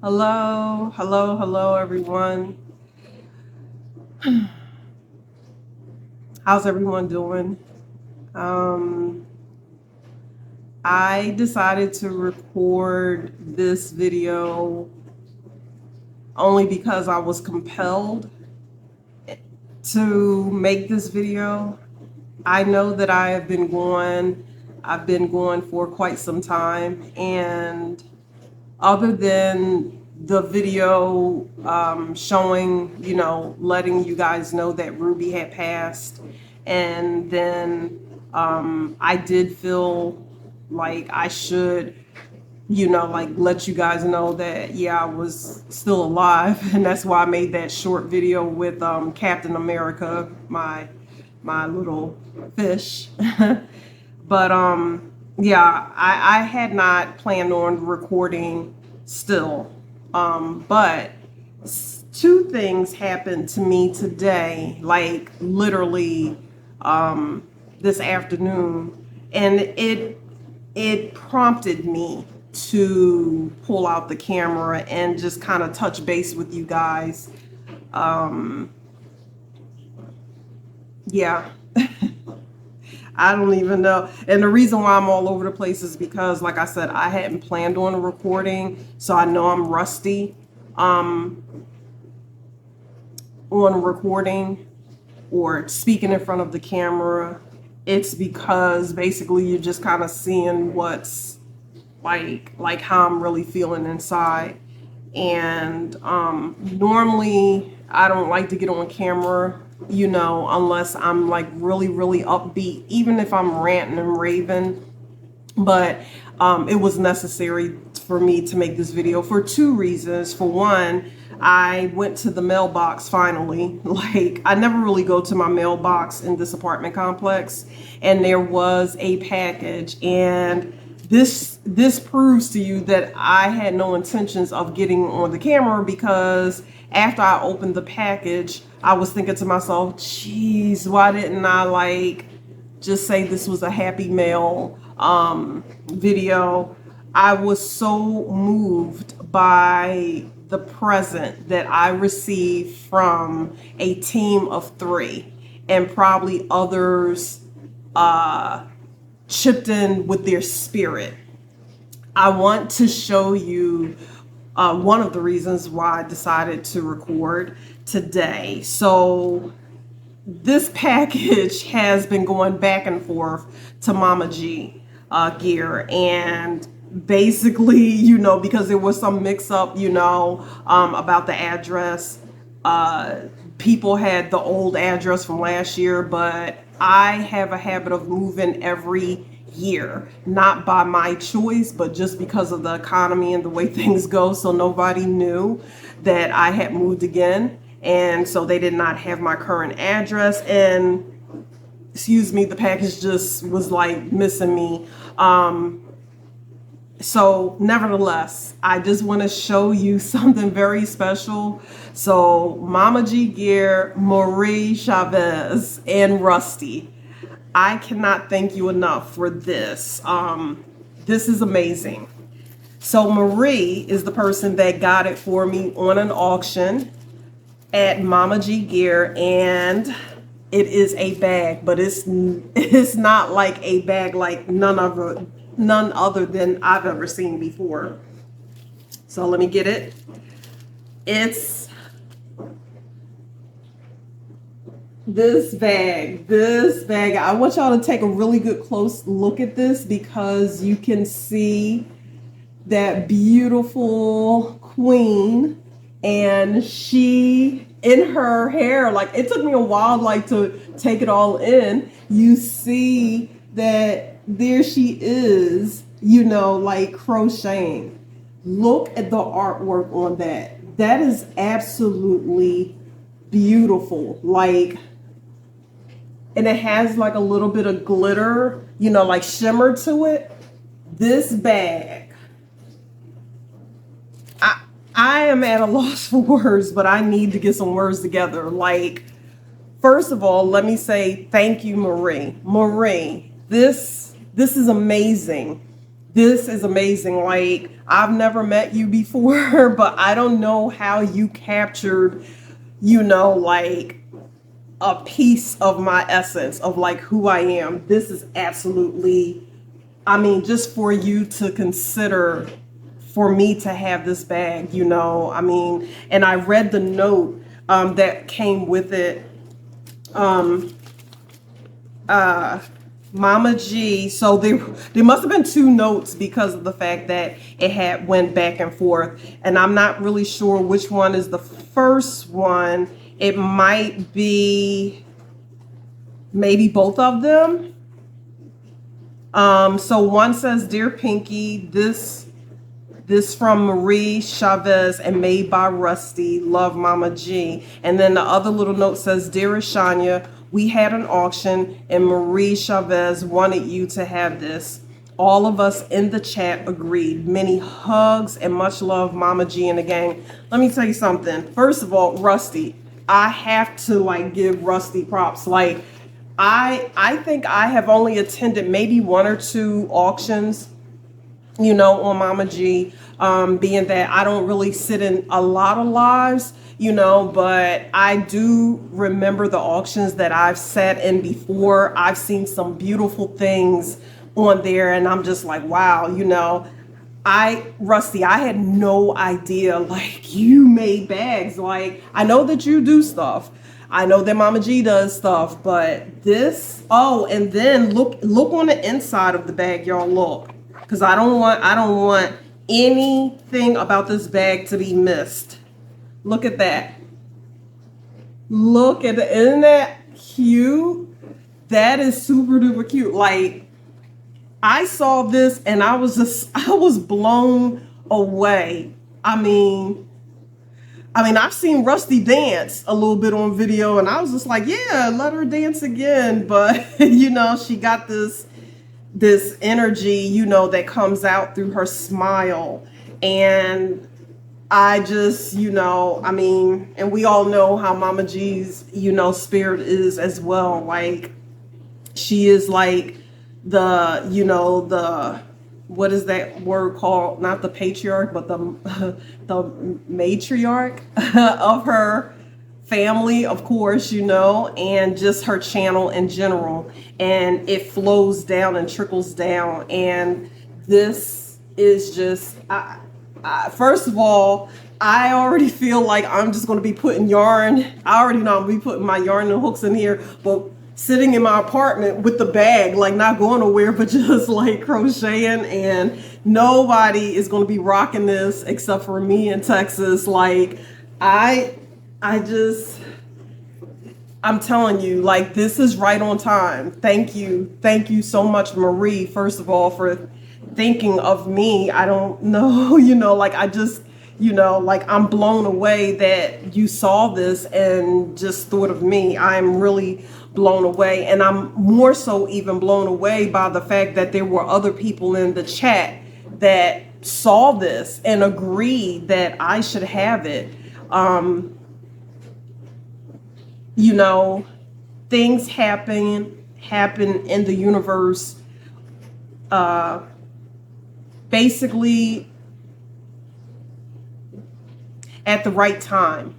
Hello, hello, hello, everyone. How's everyone doing? Um, I decided to record this video only because I was compelled to make this video. I know that I've been going for quite some time, and other than the video showing, letting you guys know that Ruby had passed, and then I did feel like I should, like let you guys know that, yeah, I was still alive, and that's why I made that short video with Captain America, my little fish. But yeah, I had not planned on recording still. But two things happened to me today, like literally this afternoon, and it prompted me to pull out the camera and just kind of touch base with you guys. Yeah. I don't even know. And the reason why I'm all over the place is because, like I said, I hadn't planned on a recording, so I know I'm rusty on recording or speaking in front of the camera. It's because basically you're just kind of seeing what's like how I'm really feeling inside. And normally I don't like to get on camera, unless I'm like really, really upbeat, even if I'm ranting and raving. But it was necessary for me to make this video for two reasons. For one, I went to the mailbox finally. Like, I never really go to my mailbox in this apartment complex, and there was a package, and this proves to you that I had no intentions of getting on the camera, because after I opened the package, I was thinking to myself, geez, why didn't I just say this was a happy mail video? I was so moved by the present that I received from a team of three, and probably others chipped in with their spirit. I want to show you one of the reasons why I decided to record today. So this package has been going back and forth to Mama G Gear, and basically, because there was some mix up, about the address. People had the old address from last year, but I have a habit of moving every year, not by my choice, but just because of the economy and the way things go. So nobody knew that I had moved again. And so they did not have my current address. And excuse me, the package just was like missing me. So nevertheless, I just want to show you something very special. So Mama G Gear, Marie Chavez, and Rusty, I cannot thank you enough for this. This is amazing. So Marie is the person that got it for me on an auction at Mama G Gear, and it is a bag, but it's not like a bag like none other than I've ever seen before. So let me get it. It's this bag. I want y'all to take a really good close look at this, because you can see that beautiful queen, and she in her hair, like, it took me a while to take it all in. You see that there she is, like crocheting. Look at the artwork on that. That is absolutely beautiful. Like, and it has like a little bit of glitter, like shimmer to it. This bag, I am at a loss for words, but I need to get some words together. Like, first of all, let me say thank you, Marie. Marie, this is amazing. This is amazing. Like, I've never met you before, but I don't know how you captured, like a piece of my essence of like who I am. This is absolutely, I mean, just for you to consider for me to have this bag, I mean, and I read the note that came with it. Mama G, so there must have been two notes because of the fact that it had went back and forth, and I'm not really sure which one is the first one. It might be maybe both of them. So one says, "Dear Pinky, this from Marie Chavez and made by Rusty. Love, Mama G." And then the other little note says, "Dearest Shania, we had an auction and Marie Chavez wanted you to have this. All of us in the chat agreed. Many hugs and much love, Mama G and the gang." Let me tell you something. First of all, Rusty, I have to like give Rusty props. Like I think I have only attended maybe one or two auctions, on Mama G, being that I don't really sit in a lot of lives, but I do remember the auctions that I've sat in before. I've seen some beautiful things on there, and I'm just like, wow, Rusty, I had no idea, like, you made bags. Like, I know that you do stuff. I know that Mama G does stuff, but this, oh, and then look on the inside of the bag, y'all, look. Because I don't want anything about this bag to be missed. Look at that. Look at it. Isn't that cute? That is super duper cute. Like, I saw this and I was blown away. I mean, I've seen Rusty dance a little bit on video and I was just like, yeah, let her dance again. But, she got this energy, that comes out through her smile. And I just, and we all know how Mama G's, spirit is as well. Like, she is like the what is that word called? Not the patriarch, but the matriarch of her family, of course, and just her channel in general. And it flows down and trickles down. And this is just, first of all, I already feel like I'm just going to be putting yarn. I already know I'm going to be putting my yarn and hooks in here, but sitting in my apartment with the bag, like not going nowhere, but just like crocheting, and nobody is going to be rocking this except for me in Texas. Like, I'm telling you, like, this is right on time. Thank you so much, Marie, first of all, for thinking of me. I don't know, like, I just, like, I'm blown away that you saw this and just thought of me. I'm really blown away, and I'm more so even blown away by the fact that there were other people in the chat that saw this and agreed that I should have it. Things happen in the universe, basically at the right time.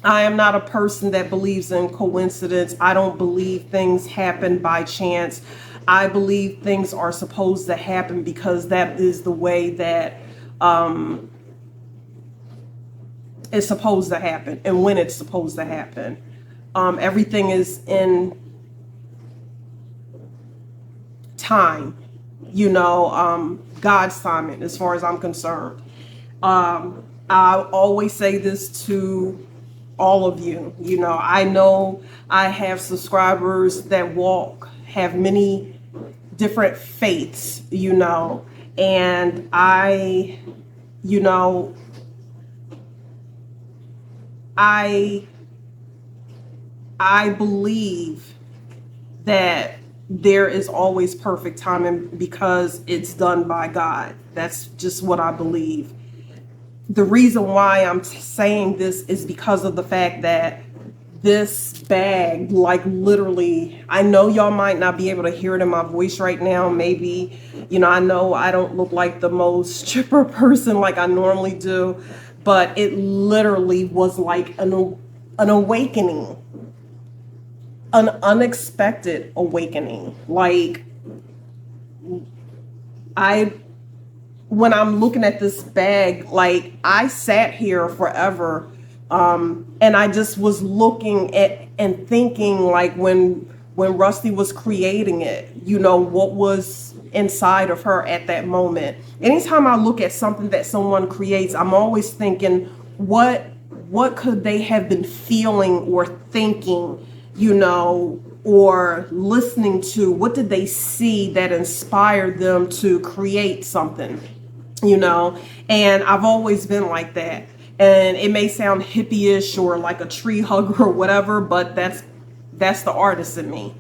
I am not a person that believes in coincidence. I don't believe things happen by chance. I believe things are supposed to happen because that is the way that it's supposed to happen and when it's supposed to happen. Everything is in time, God's timing, as far as I'm concerned. I always say this to all of you. I know I have subscribers that have many different faiths, and I believe that there is always perfect timing because it's done by God. That's just what I believe. The reason why I'm saying this is because of the fact that this bag, like literally, I know y'all might not be able to hear it in my voice right now. Maybe, I know I don't look like the most chipper person like I normally do, but it literally was like an awakening, an unexpected awakening. Like, when I'm looking at this bag, like I sat here forever, and I just was looking at and thinking, like when Rusty was creating it, what was inside of her at that moment. Anytime I look at something that someone creates, I'm always thinking, what could they have been feeling or thinking, or listening to? What did they see that inspired them to create something? And I've always been like that. And it may sound hippie-ish or like a tree hugger or whatever, but that's the artist in me.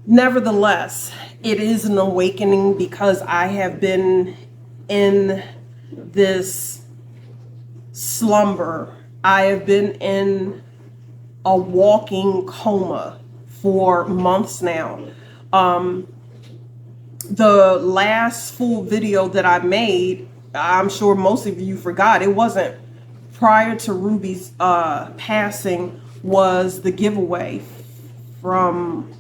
Nevertheless, it is an awakening because I have been in this slumber. I have been in a walking coma for months now. The last full video that I made, I'm sure most of you forgot, it wasn't prior to Ruby's passing, was the giveaway from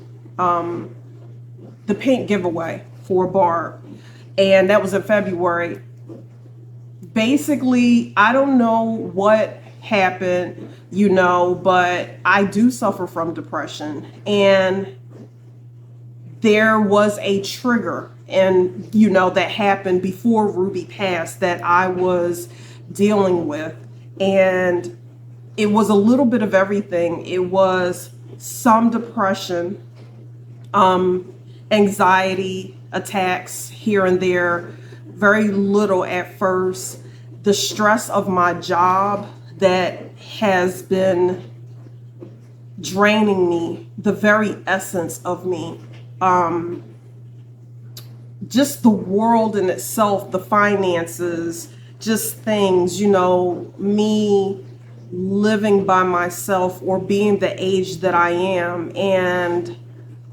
the pink giveaway for Barb. And that was in February. Basically, I don't know what happened, but I do suffer from depression. And there was a trigger, and that happened before Ruby passed, that I was dealing with. And it was a little bit of everything. It was some depression, anxiety attacks here and there, very little at first. The stress of my job that has been draining me, the very essence of me. Just the world in itself, the finances, just things, me living by myself or being the age that I am. And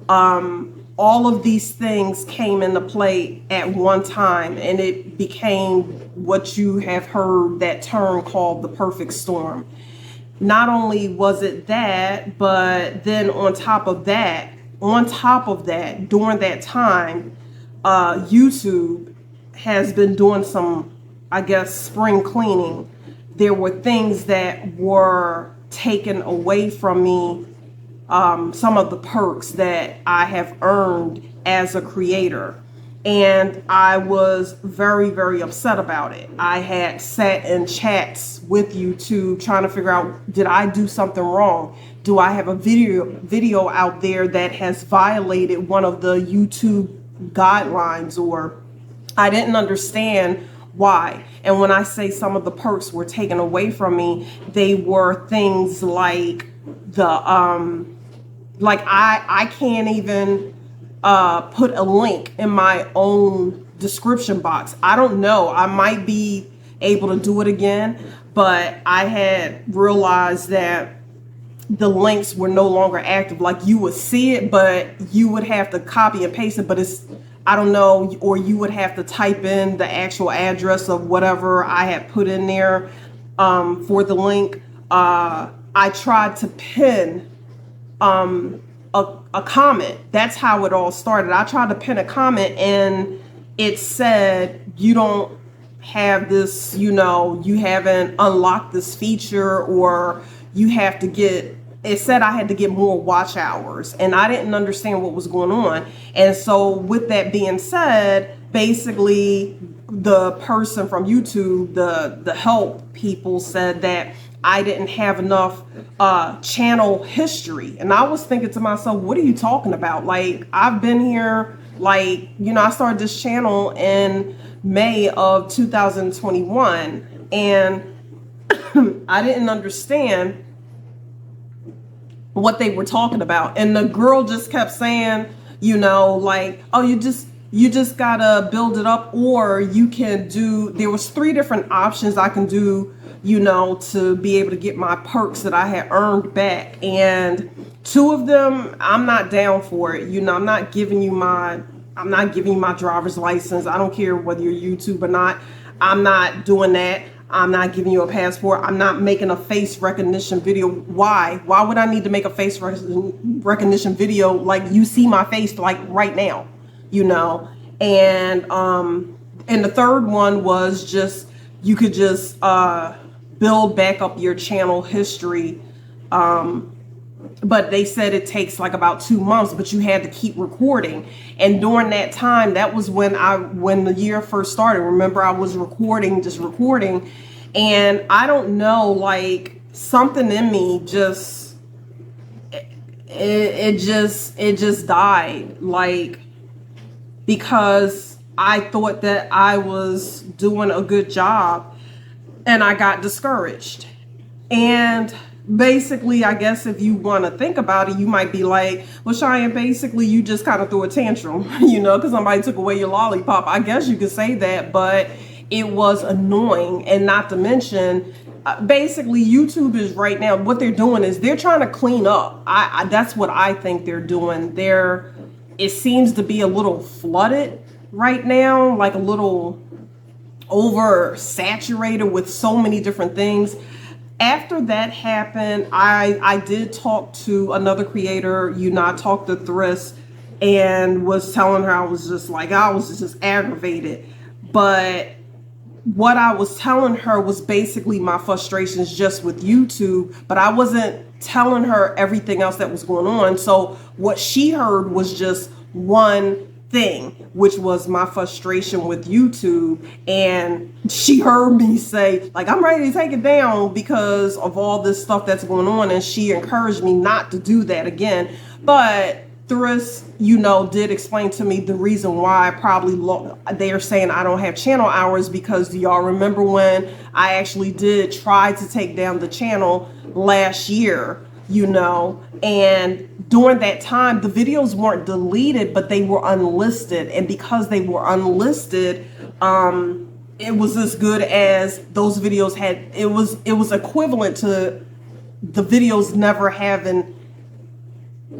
all of these things came into play at one time, and it became what you have heard that term called the perfect storm. Not only was it that, but then on top of that, during that time, YouTube has been doing some, I guess, spring cleaning. There were things that were taken away from me, some of the perks that I have earned as a creator. And I was very, very upset about it. I had sat in chats with YouTube trying to figure out, did I do something wrong? Do I have a video out there that has violated one of the YouTube guidelines? Or I didn't understand why. And when I say some of the perks were taken away from me, they were things like I can't even put a link in my own description box. I don't know. I might be able to do it again, but I had realized that the links were no longer active. Like, you would see it, but you would have to copy and paste it, but I don't know, or you would have to type in the actual address of whatever I had put in there for the link. I tried to pin a comment. That's how it all started. I tried to pin a comment, and it said, you don't have this, you haven't unlocked this feature, or you have to get, it said I had to get more watch hours, and I didn't understand what was going on. And so with that being said, basically the person from YouTube, the help people, said that I didn't have enough channel history. And I was thinking to myself, what are you talking about? Like, I've been here, like, I started this channel in May of 2021, and I didn't understand what they were talking about. And the girl just kept saying, like, oh, You just gotta build it up, or you can do, there was 3 different options I can do, to be able to get my perks that I had earned back. And 2 of them, I'm not down for it. I'm not giving you my driver's license. I don't care whether you're YouTube or not. I'm not doing that. I'm not giving you a passport. I'm not making a face recognition video. Why? Why would I need to make a face recognition video? Like, you see my face like right now, and the third one was just, you could just build back up your channel history. But they said it takes like about 2 months, but you had to keep recording. And during that time, that was when the year first started. Remember, I was just recording. And I don't know, like, something in me just, it just died. Like, because I thought that I was doing a good job, and I got discouraged. And basically, I guess if you want to think about it, you might be like, well, Cheyenne, basically you just kind of threw a tantrum, because somebody took away your lollipop. I guess you could say that, but it was annoying. And not to mention, basically YouTube is right now, what they're doing is they're trying to clean up. That's what I think they're doing. It seems to be a little flooded right now, like a little oversaturated with so many different things. After that happened, I did talk to another creator, I talked to Thriss, and was telling her I was just aggravated. But what I was telling her was basically my frustrations just with YouTube, but I wasn't telling her everything else that was going on. So what she heard was just one thing, which was my frustration with YouTube. And she heard me say, like, I'm ready to take it down because of all this stuff that's going on. And she encouraged me not to do that again. But Thriss, did explain to me the reason why they are saying I don't have channel hours, because do y'all remember when I actually did try to take down the channel last year, and during that time, the videos weren't deleted, but they were unlisted. And because they were unlisted, it was as good as those videos it was equivalent to the videos never having,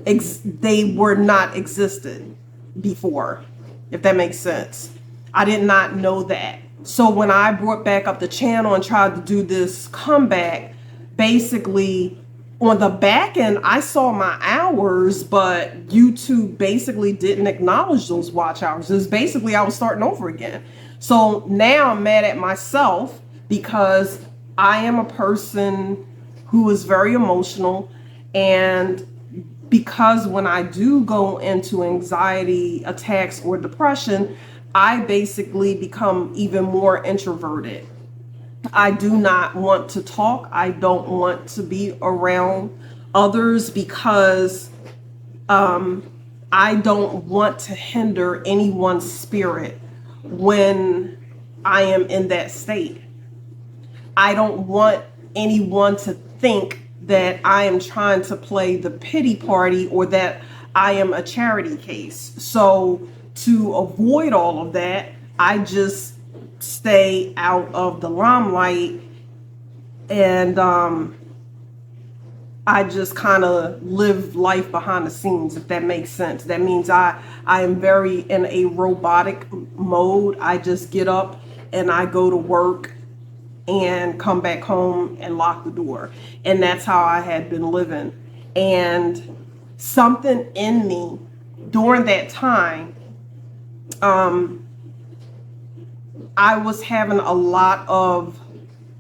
they were not existed before, if that makes sense. I did not know that. So when I brought back up the channel and tried to do this comeback, basically on the back end, I saw my hours, but YouTube basically didn't acknowledge those watch hours. It's basically I was starting over again. So now I'm mad at myself because I am a person who is very emotional, and because when I do go into anxiety attacks or depression, I basically become even more introverted. I do not want to talk. I don't want to be around others because I don't want to hinder anyone's spirit when I am in that state. I don't want anyone to think that I am trying to play the pity party or that I am a charity case. So to avoid all of that, I just stay out of the limelight, and I just kind of live life behind the scenes, if that makes sense. That means I am very in a robotic mode. I just get up and I go to work and come back home and lock the door. And that's how I had been living. And something in me during that time, I was having a lot of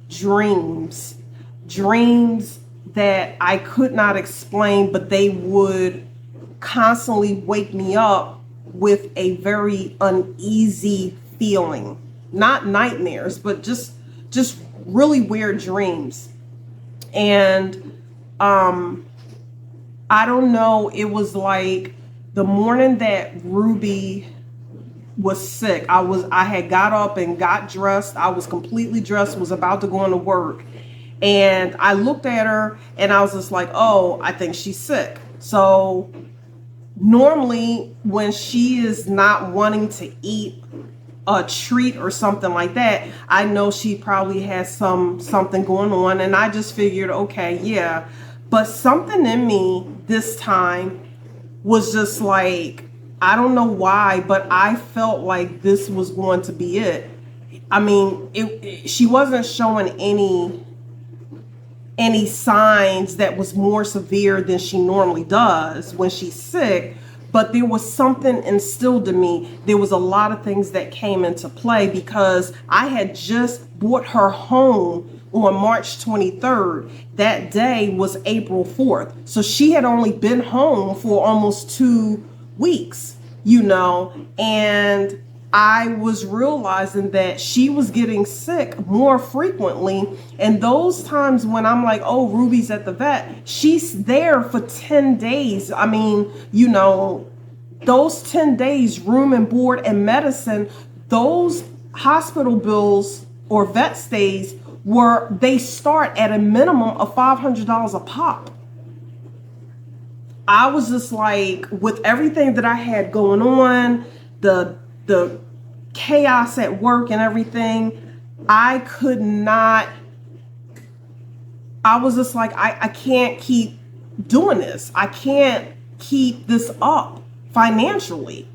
dreams that I could not explain, but they would constantly wake me up with a very uneasy feeling. Not nightmares, but just really weird dreams. And I don't know, it was like the morning that Ruby was sick. I had got up and got dressed. I was completely dressed, was about to go into work. And I looked at her and I was just like, oh, I think she's sick. So normally when she is not wanting to eat a treat or something like that, I know she probably has something going on, and I just figured, okay, yeah. But something in me this time was just like, I don't know why, but I felt like this was going to be it. I mean, she wasn't showing any signs that was more severe than she normally does when she's sick, but there was something instilled in me. There was a lot of things that came into play because I had just brought her home on March 23rd. That day was April 4th. So she had only been home for almost 2 weeks, and I was realizing that she was getting sick more frequently. And those times when I'm like, oh, Ruby's at the vet, she's there for 10 days. I mean, those 10 days, room and board and medicine, those hospital bills or vet stays they start at a minimum of $500 a pop. I was just like, with everything that I had going on, the chaos at work and everything, I was just like, I can't keep doing this. I can't keep this up financially.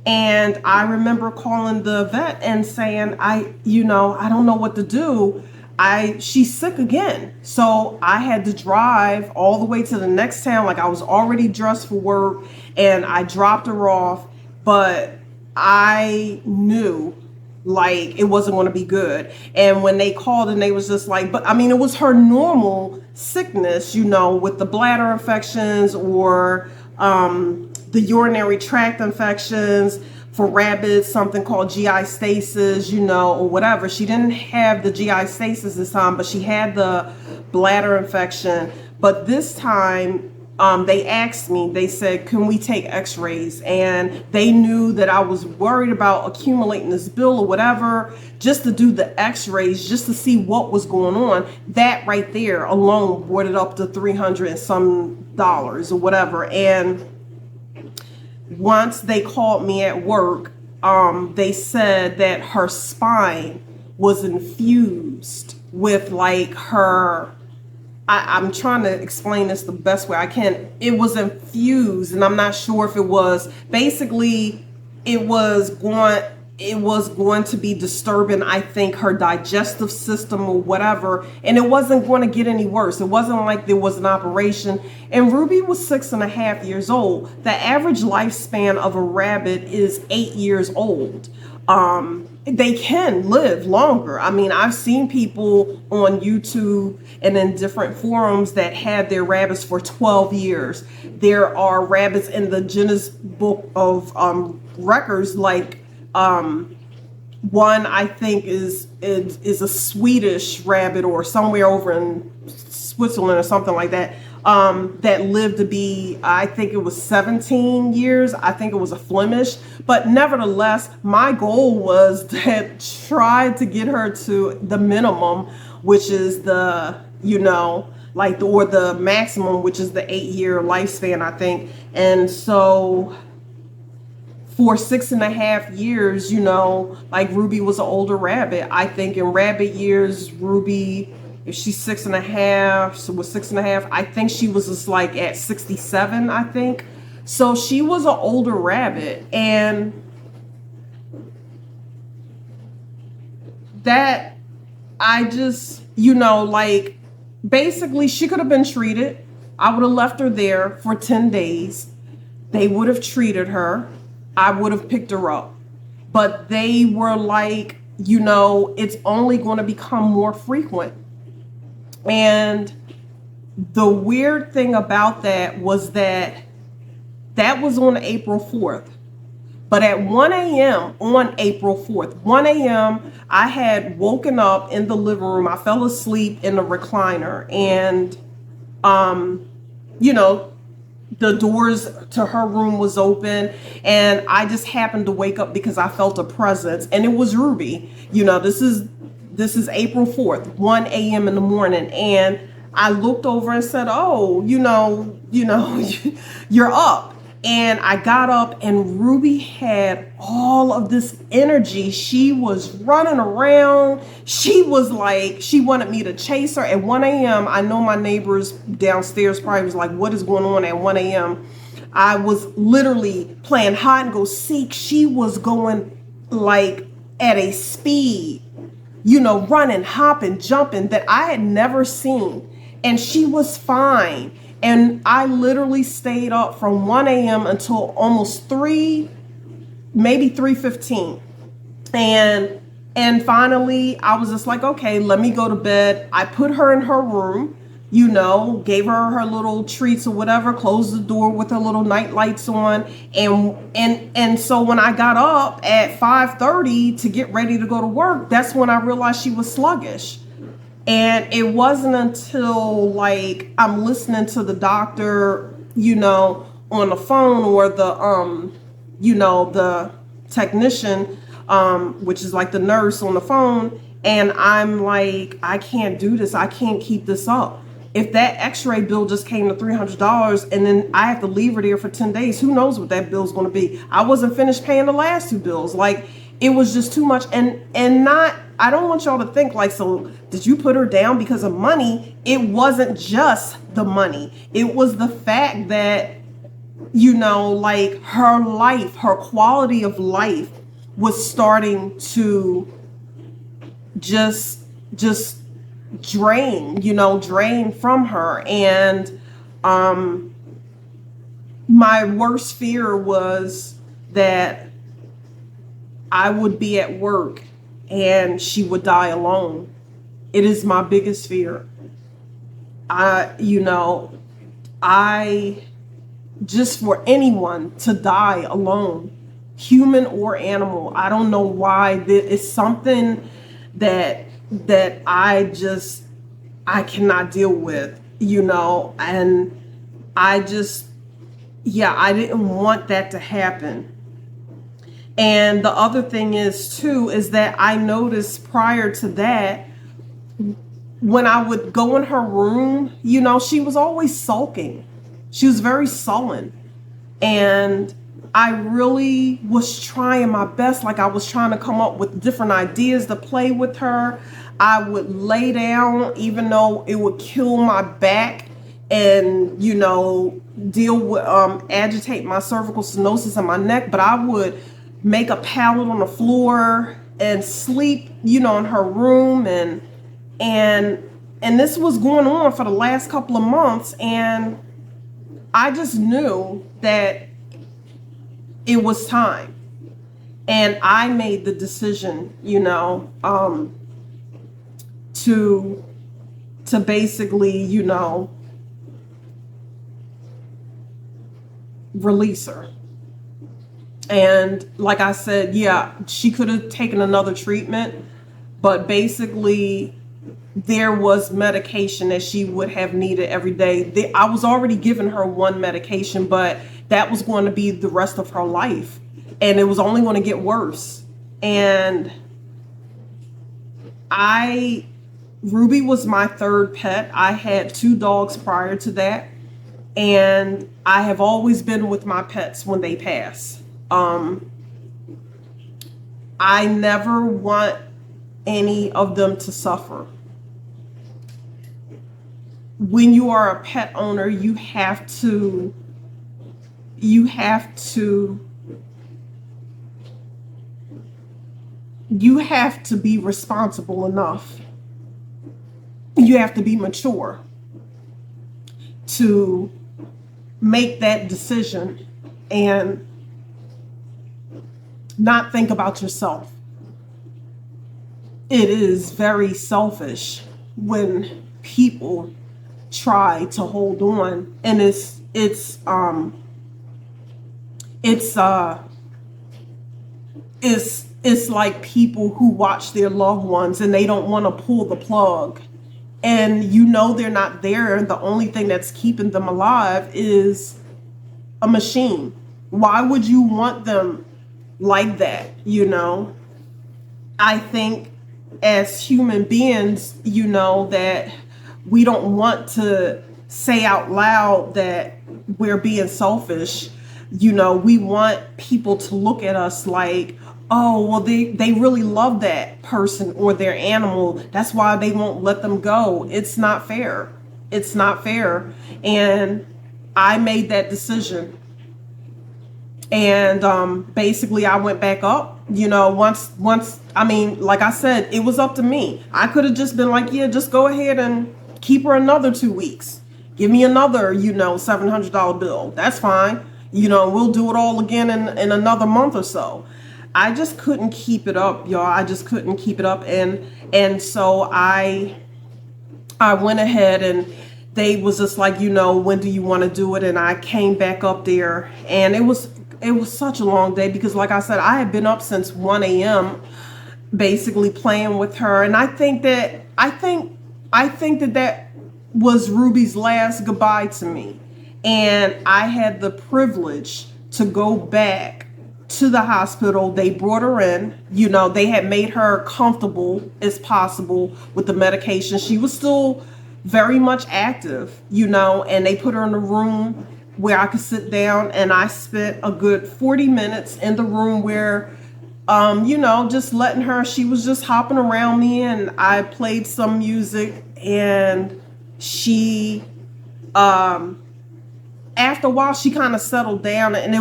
And I remember calling the vet and saying, I don't know what to do. She's sick again. So I had to drive all the way to the next town. Like, I was already dressed for work and I dropped her off, but I knew like it wasn't going to be good. And when they called and they was just like, but I mean, it was her normal sickness, with the bladder infections or the urinary tract infections. For rabbits, something called GI stasis, or whatever. She didn't have the GI stasis this time, but she had the bladder infection. But this time, they asked me, they said, can we take x-rays? And they knew that I was worried about accumulating this bill or whatever, just to do the x-rays, just to see what was going on. That right there alone brought it up to $300 and some or whatever. And once they called me at work, they said that her spine was infused with like I'm trying to explain this the best way I can. It was infused, and I'm not sure if it was, basically it was going to be disturbing, I think, her digestive system or whatever, and it wasn't going to get any worse. It wasn't like there was an operation. And Ruby was 6.5 years old. The average lifespan of a rabbit is 8 years old. They can live longer. I mean, I've seen people on YouTube and in different forums that had their rabbits for 12 years. There are rabbits in the Guinness Book of Records, like one I think is a Swedish rabbit or somewhere over in Switzerland or something like that, that lived to be, I think it was 17 years. I think it was a Flemish. But nevertheless, my goal was to try to get her to the minimum, which is the, or the maximum, which is the 8-year lifespan, I think. And so for 6.5 years, like Ruby was an older rabbit. I think in rabbit years, Ruby, if she's 6.5, so with 6.5, I think she was just like at 67, I think. So she was an older rabbit, and that I just, like, basically she could have been treated. I would have left her there for 10 days. They would have treated her. I would have picked her up. But they were like, it's only going to become more frequent. And the weird thing about that was that was on April 4th. But at 1 a.m. on April 4th, 1 a.m., I had woken up in the living room. I fell asleep in the recliner, and, the doors to her room was open, and I just happened to wake up because I felt a presence, and it was Ruby. This is April 4th, 1 a.m. in the morning, and I looked over and said, "Oh, you're up." And I got up, and Ruby had all of this energy. She was running around. She was like, she wanted me to chase her at 1 a.m. I know my neighbors downstairs probably was like, what is going on at 1 a.m.? I was literally playing hide and go seek. She was going like at a speed, running, hopping, jumping that I had never seen. And she was fine. And I literally stayed up from 1 a.m. until almost 3, maybe 3:15. And finally I was just like, okay, let me go to bed. I put her in her room, gave her her little treats or whatever, closed the door with her little night lights on. And so when I got up at 5:30 to get ready to go to work, that's when I realized she was sluggish. And it wasn't until like I'm listening to the doctor, on the phone, or the technician, which is like the nurse on the phone. And I'm like, I can't do this. I can't keep this up. If that x-ray bill just came to $300 and then I have to leave her there for 10 days, who knows what that bill's going to be? I wasn't finished paying the last 2 bills. Like, it was just too much. And not, I don't want y'all to think like, so did you put her down because of money? It wasn't just the money. It was the fact that, like her life, her quality of life was starting to just drain from her. And my worst fear was that I would be at work and she would die alone. It is my biggest fear. I just for anyone to die alone, human or animal. I don't know why. It's something that I cannot deal with, and I didn't want that to happen. And the other thing is that I noticed prior to that, when I would go in her room, she was always sulking. She was very sullen. And I really was trying my best. Like, I was trying to come up with different ideas to play with her. I would lay down, even though it would kill my back and, deal with, agitate my cervical stenosis in my neck. But I would make a pallet on the floor and sleep, in her room. And this was going on for the last couple of months. And I just knew that it was time. And I made the decision, to basically, release her. And like I said, yeah, she could have taken another treatment, but basically there was medication that she would have needed every day. I was already giving her one medication, but that was going to be the rest of her life. And it was only going to get worse. And Ruby was my 3rd pet. I had 2 dogs prior to that. And I have always been with my pets when they pass. I never want any of them to suffer. When you are a pet owner, you have to be responsible enough. You have to be mature to make that decision and not think about yourself. It is very selfish when people try to hold on, and it's like people who watch their loved ones and they don't want to pull the plug, and they're not there, and the only thing that's keeping them alive is a machine. Why would you want them like that? I think as human beings, that we don't want to say out loud that we're being selfish, We want people to look at us like, oh, well, they really love that person or their animal. That's why they won't let them go. It's not fair. It's not fair. And I made that decision. And basically, I went back up. Once I mean, like I said, it was up to me. I could have just been like, yeah, just go ahead and keep her another 2 weeks. Give me another, $700 bill. That's fine. We'll do it all again in another month or so. I just couldn't keep it up, y'all. I just couldn't keep it up, and so I went ahead, and they was just like, when do you want to do it? And I came back up there, and it was such a long day because, like I said, I had been up since 1 a.m. basically playing with her, and I think that was Ruby's last goodbye to me, and I had the privilege to go back to the hospital. They brought her in. They had made her comfortable as possible with the medication. She was still very much active, and they put her in a room where I could sit down, and I spent a good 40 minutes in the room where, just letting her, she was just hopping around me, and I played some music, and she, after a while, she kind of settled down, and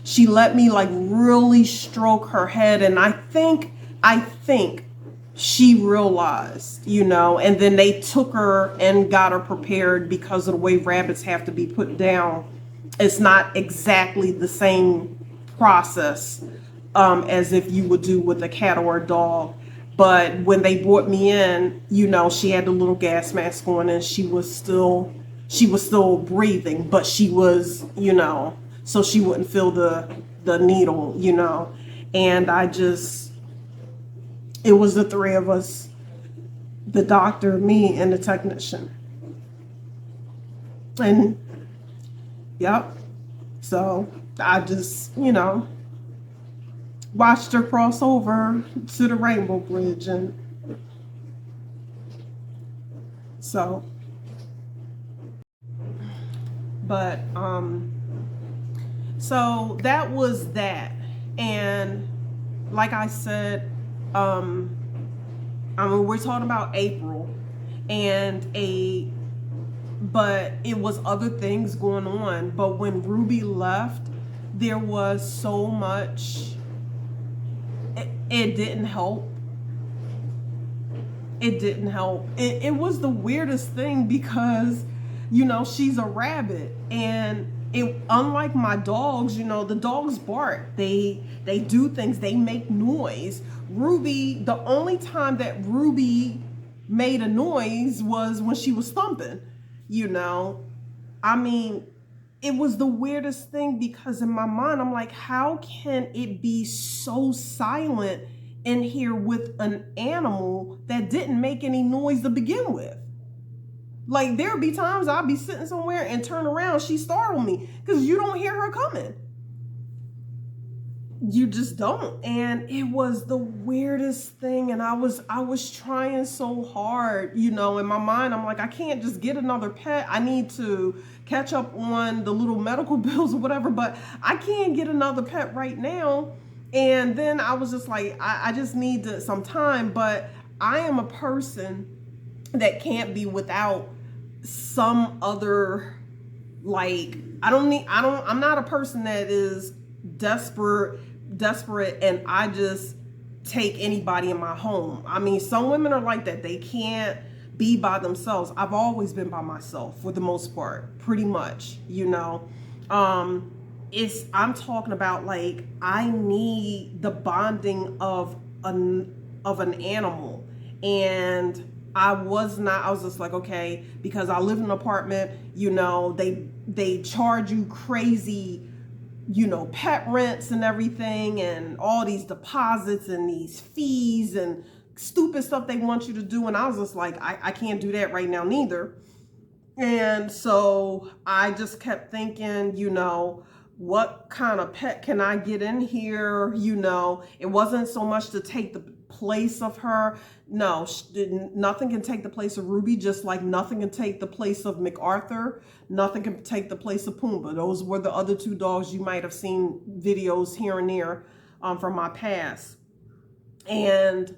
she let me like really stroke her head, and I think she realized, and then they took her and got her prepared because of the way rabbits have to be put down. It's not exactly the same process as if you would do with a cat or a dog. But when they brought me in, she had the little gas mask on, and she was still breathing, but she was, so she wouldn't feel the needle, and it was the three of us, the doctor, me, and the technician. And yep. So I just, watched her cross over to the Rainbow Bridge, and so, but so that was that. And like I said, we're talking about April, but it was other things going on. But when Ruby left, there was so much. It didn't help. It didn't help. It was the weirdest thing because, she's a rabbit, and unlike my dogs, the dogs bark. They do things. They make noise. Ruby, the only time that Ruby made a noise was when she was thumping. I mean, it was the weirdest thing because in my mind, I'm like, how can it be so silent in here with an animal that didn't make any noise to begin with? Like, there'd be times I'd be sitting somewhere and turn around, she startled me because you don't hear her coming. You just don't. And it was the weirdest thing. And I was trying so hard, in my mind. I'm like, I can't just get another pet. I need to catch up on the little medical bills or whatever, but I can't get another pet right now. And then I was just like, I just need some time. But I am a person that can't be without some other, like, I'm not a person that is desperate and I just take anybody in my home. I mean, some women are like that. They can't be by themselves. I've always been by myself for the most part, pretty much, I'm talking about, like, I need the bonding of an animal. And I was just like, okay, because I live in an apartment, they charge you crazy, pet rents and everything, and all these deposits and these fees and stupid stuff they want you to do. And I was just like, I can't do that right now neither. And so I just kept thinking, what kind of pet can I get in here? It wasn't so much to take the place of her. No, nothing can take the place of Ruby, just like nothing can take the place of MacArthur. Nothing can take the place of Pumbaa. Those were the other two dogs you might have seen videos here and there from my past. And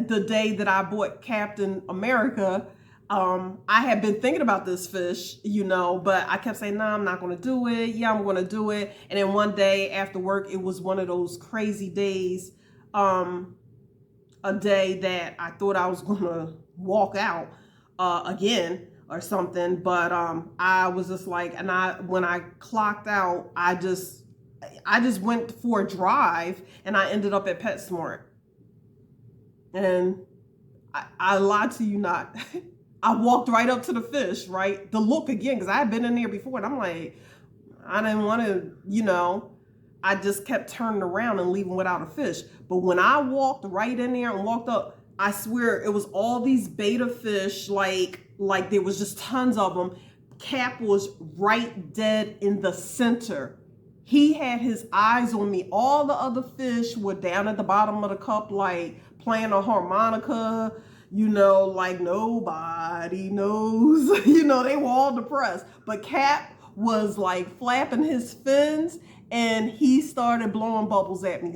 the day that I bought Captain America, I had been thinking about this fish, but I kept saying, nah, I'm not going to do it. Yeah, I'm going to do it. And then one day after work, it was one of those crazy days, a day that I thought I was going to walk out again or something. But I was just like, when I clocked out, I just went for a drive and I ended up at PetSmart. And I lied to you not. I walked right up to the fish, right? The look again, because I had been in there before, and I'm like, I didn't want to, I just kept turning around and leaving without a fish. But when I walked right in there and walked up, I swear it was all these betta fish, like there was just tons of them. Cap was right dead in the center. He had his eyes on me. All the other fish were down at the bottom of the cup, like playing a harmonica, like nobody knows. They were all depressed. But Cap was like flapping his fins and he started blowing bubbles at me.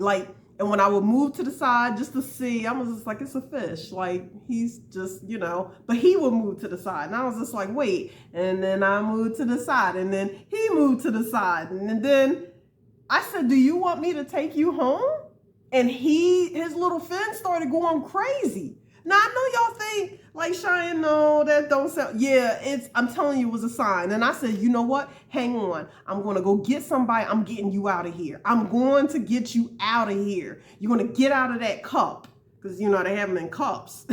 And when I would move to the side just to see, I was just like, it's a fish. Like, he's just, but he would move to the side. And I was just like, wait. And then I moved to the side. And then he moved to the side. And then I said, do you want me to take you home? And his little fin started going crazy. Now, I know y'all think, like, Cheyenne, no, that don't sound, yeah, I'm telling you, it was a sign. And I said, you know what? Hang on. I'm going to go get somebody. I'm getting you out of here. I'm going to get you out of here. You're going to get out of that cup. Because, they have them in cups.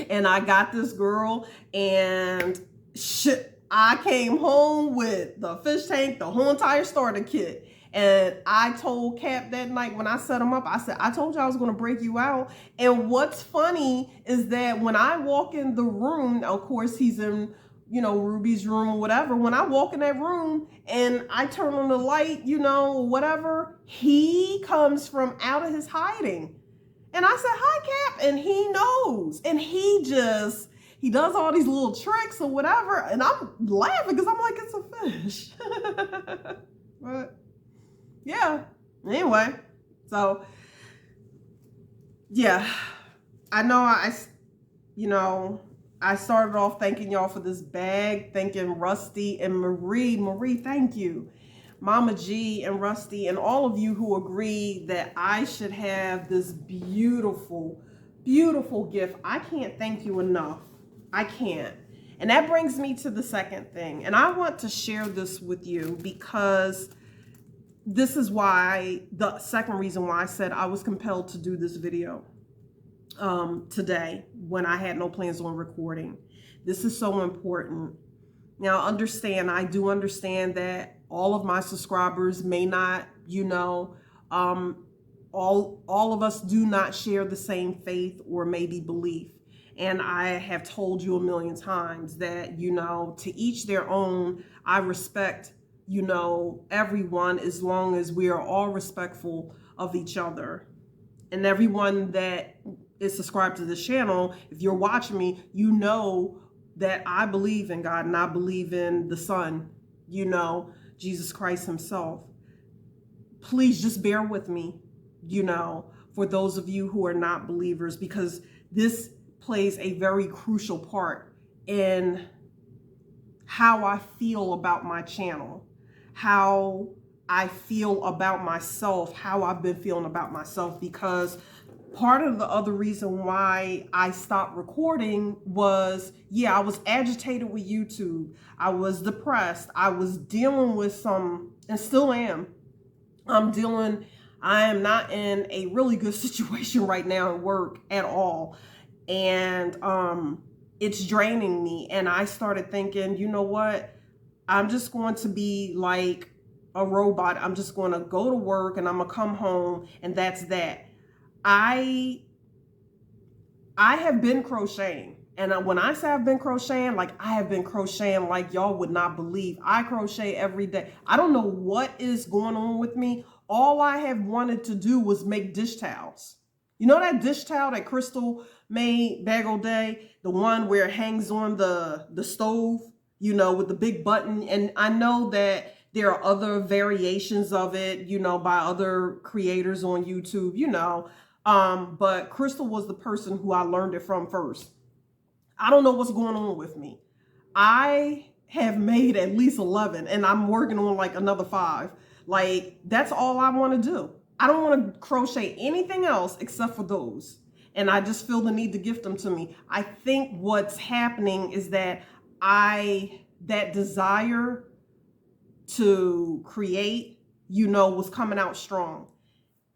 And I got this girl, and shit, I came home with the fish tank, the whole entire starter kit. And I told Cap that night when I set him up, I said, I told you I was going to break you out. And what's funny is that when I walk in the room, of course, he's in, Ruby's room or whatever. When I walk in that room and I turn on the light, whatever, he comes from out of his hiding. And I said, hi, Cap. And he knows. And he does all these little tricks or whatever. And I'm laughing because I'm like, it's a fish. But yeah. Anyway, so yeah, I know I started off thanking y'all for this bag, thanking Rusty and Marie. Marie, thank you. Mama G and Rusty and all of you who agree that I should have this beautiful, beautiful gift. I can't thank you enough. I can't. And that brings me to the second thing. And I want to share this with you because this is why, the second reason why I said I was compelled to do this video today when I had no plans on recording. This is so important. Now, I do understand that all of my subscribers may not, all of us do not share the same faith or maybe belief. And I have told you a million times that, to each their own. I respect everyone as long as we are all respectful of each other. And everyone that is subscribed to this channel, if you're watching me, you know that I believe in God and I believe in the Son, Jesus Christ himself. Please just bear with me, for those of you who are not believers, because this plays a very crucial part in how I feel about my channel, how I feel about myself, how I've been feeling about myself, because part of the other reason why I stopped recording was, I was agitated with YouTube. I was depressed. I was dealing with some, and still am. I am not in a really good situation right now at work at all. And it's draining me. And I started thinking, you know what? I'm just going to be like a robot. I'm just going to go to work and I'm going to come home and that's that. I have been crocheting. And when I say I've been crocheting, I have been crocheting like y'all would not believe. I crochet every day. I don't know what is going on with me. All I have wanted to do was make dish towels. You know that dish towel that Crystal made back old day? The one where it hangs on the stove, you know, with the big button. And I know that there are other variations of it, you know, by other creators on YouTube, you know. But Crystal was the person who I learned it from first. I don't know what's going on with me. I have made at least 11 and I'm working on like another 5. Like, that's all I want to do. I don't want to crochet anything else except for those. And I just feel the need to gift them to me. I think what's happening is that that desire to create, you know, was coming out strong.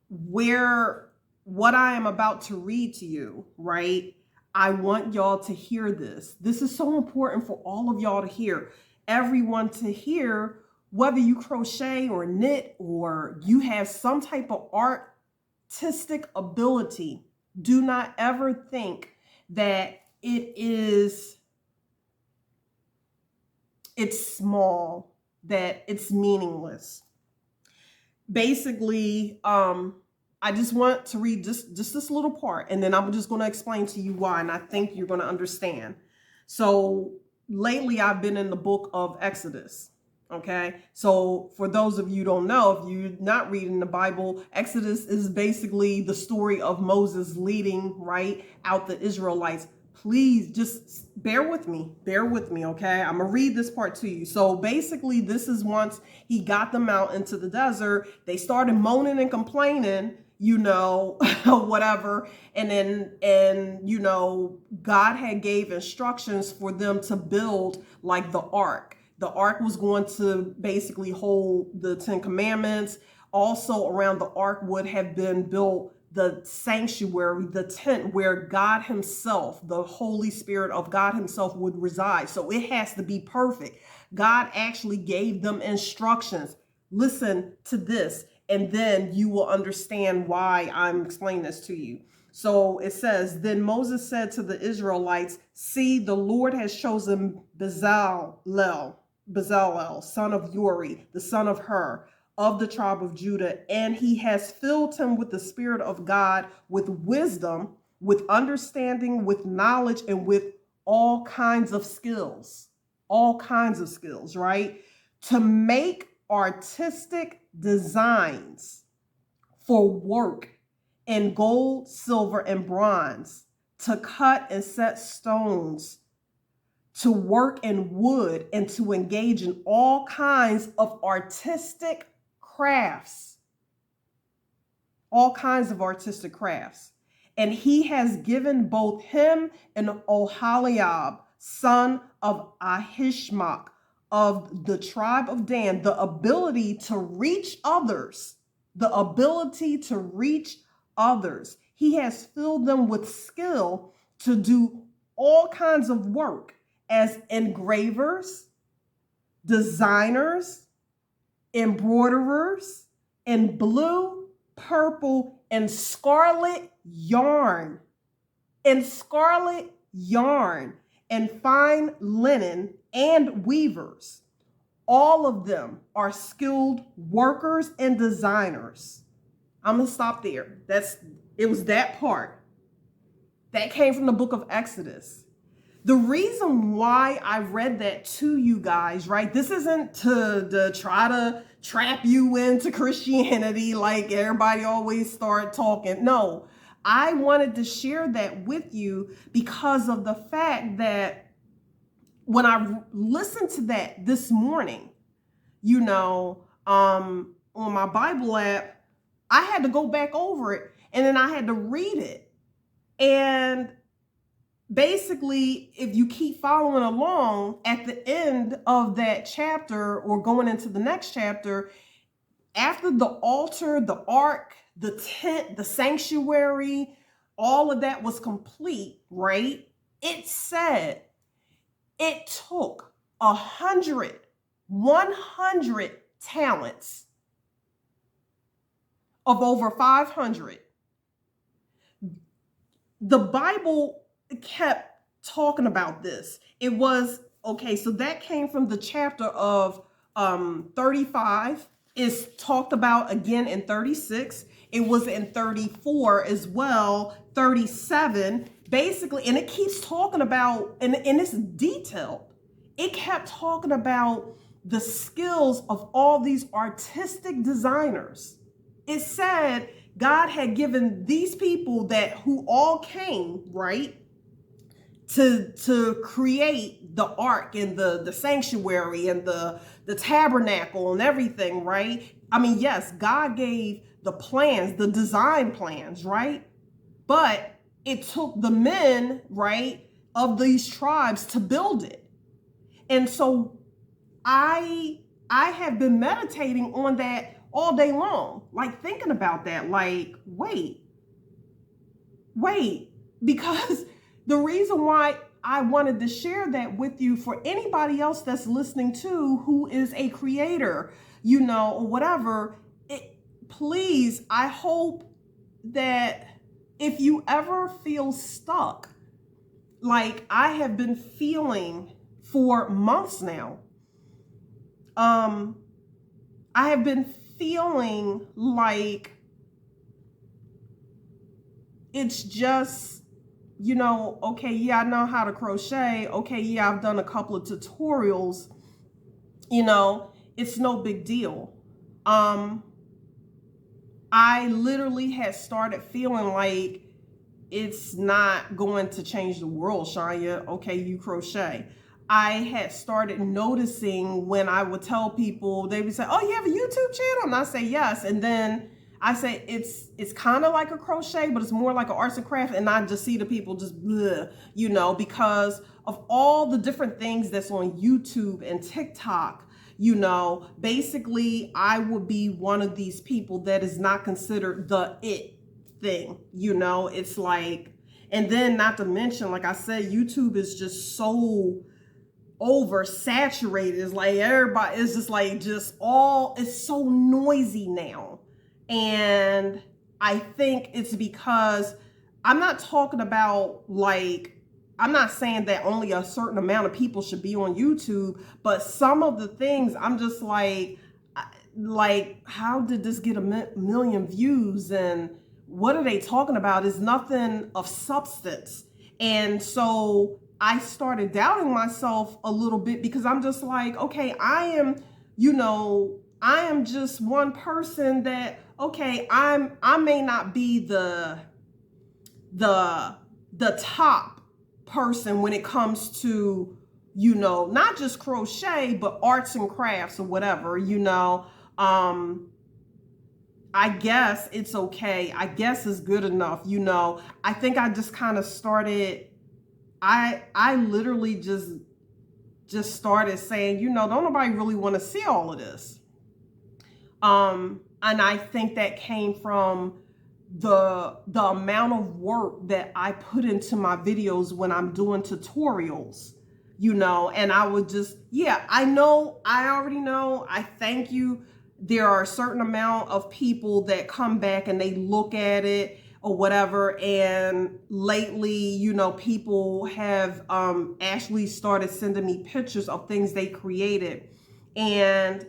What I am about to read to you, right? I want y'all to hear this. This is so important for all of y'all to hear. Everyone to hear, whether you crochet or knit or you have some type of artistic ability. Do not ever think that it's small, that it's meaningless. Basically, I just want to read just this little part, and then I'm just going to explain to you why, and I think you're going to understand. So lately, I've been in the book of Exodus. Okay, so for those of you who don't know, if you're not reading the Bible, Exodus is basically the story of Moses leading out the Israelites. Please just bear with me, okay? I'm gonna read this part to you. So basically, this is once he got them out into the desert, they started moaning and complaining, you know, whatever. And you know, God had gave instructions for them to build like the ark. The ark was going to basically hold the 10 commandments. Also around the ark would have been built the sanctuary, the tent where God himself, the Holy Spirit of God himself would reside. So it has to be perfect. God actually gave them instructions. Listen to this, and then you will understand why I'm explaining this to you. So it says, then Moses said to the Israelites, see, the Lord has chosen Bezalel, son of Uri, the son of Hur, of the tribe of Judah, and he has filled him with the Spirit of God, with wisdom, with understanding, with knowledge, and with all kinds of skills, right? To make artistic designs for work in gold, silver, and bronze, to cut and set stones, to work in wood, and to engage in all kinds of artistic crafts. And he has given both him and Oholiab, son of Ahishmach, of the tribe of Dan, the ability to reach others. He has filled them with skill to do all kinds of work as engravers, designers, embroiderers in blue, purple, and scarlet yarn, and fine linen, and weavers. All of them are skilled workers and designers. I'm gonna stop there. It was that part. That came from the book of Exodus. The reason why I read that to you guys, right? This isn't to try to trap you into Christianity like everybody always start talking. No, I wanted to share that with you because of the fact that when I listened to that this morning, you know, on my Bible app, I had to go back over it and then I had to read it. And basically, if you keep following along at the end of that chapter or going into the next chapter, after the altar, the ark, the tent, the sanctuary, all of that was complete, right? It said it took 100 talents of over 500. The Bible kept talking about this. It was, okay, so that came from the chapter of 35 It's talked about again in 36. It was in 34 as well, 37, basically, and it keeps talking about, and it's detailed. It kept talking about the skills of all these artistic designers. It said God had given these people who all came, right, to create the ark and the sanctuary and the tabernacle and everything, right? I mean, yes, God gave the plans, the design plans, right? But it took the men, right, of these tribes to build it. And so I have been meditating on that all day long, like thinking about that, like, wait, because the reason why I wanted to share that with you, for anybody else that's listening to who is a creator, or whatever, please, I hope that if you ever feel stuck, like I have been feeling for months now, I have been feeling like it's just, okay, yeah, I know how to crochet. Okay, yeah, I've done a couple of tutorials. It's no big deal. I literally had started feeling like it's not going to change the world, Shania. Okay, you crochet. I had started noticing when I would tell people, they would say, oh, you have a YouTube channel? And I say, yes. And then I say, it's kind of like a crochet, but it's more like an arts and craft. And I just see the people just, bleh, because of all the different things that's on YouTube and TikTok. Basically, I would be one of these people that is not considered the it thing. It's like, and then not to mention, like I said, YouTube is just so oversaturated. It's like everybody is just like, it's so noisy now. And I think it's because I'm not talking about I'm not saying that only a certain amount of people should be on YouTube, but some of the things I'm just like, how did this get a million views? And what are they talking about? Is nothing of substance. And so I started doubting myself a little bit, because I'm just like, okay, I am just one person that, okay, I may not be the top person when it comes to, not just crochet, but arts and crafts or whatever, I guess it's okay. I guess it's good enough. I think I just kind of started, I literally just started saying, don't nobody really want to see all of this. And I think that came from the amount of work that I put into my videos when I'm doing tutorials, and I would just, I already know. I thank you. There are a certain amount of people that come back and they look at it or whatever. And lately, people have actually started sending me pictures of things they created. And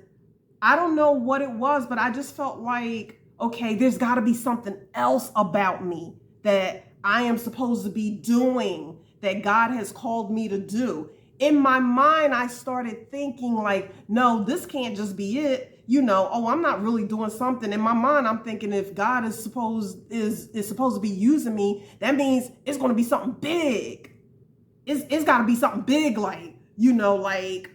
I don't know what it was, but I just felt like, okay, there's got to be something else about me that I am supposed to be doing, that God has called me to do. In my mind, I started thinking like, no, this can't just be it. Oh, I'm not really doing something. In my mind, I'm thinking if God is supposed to be using me, that means it's going to be something big. It's got to be something big, like, like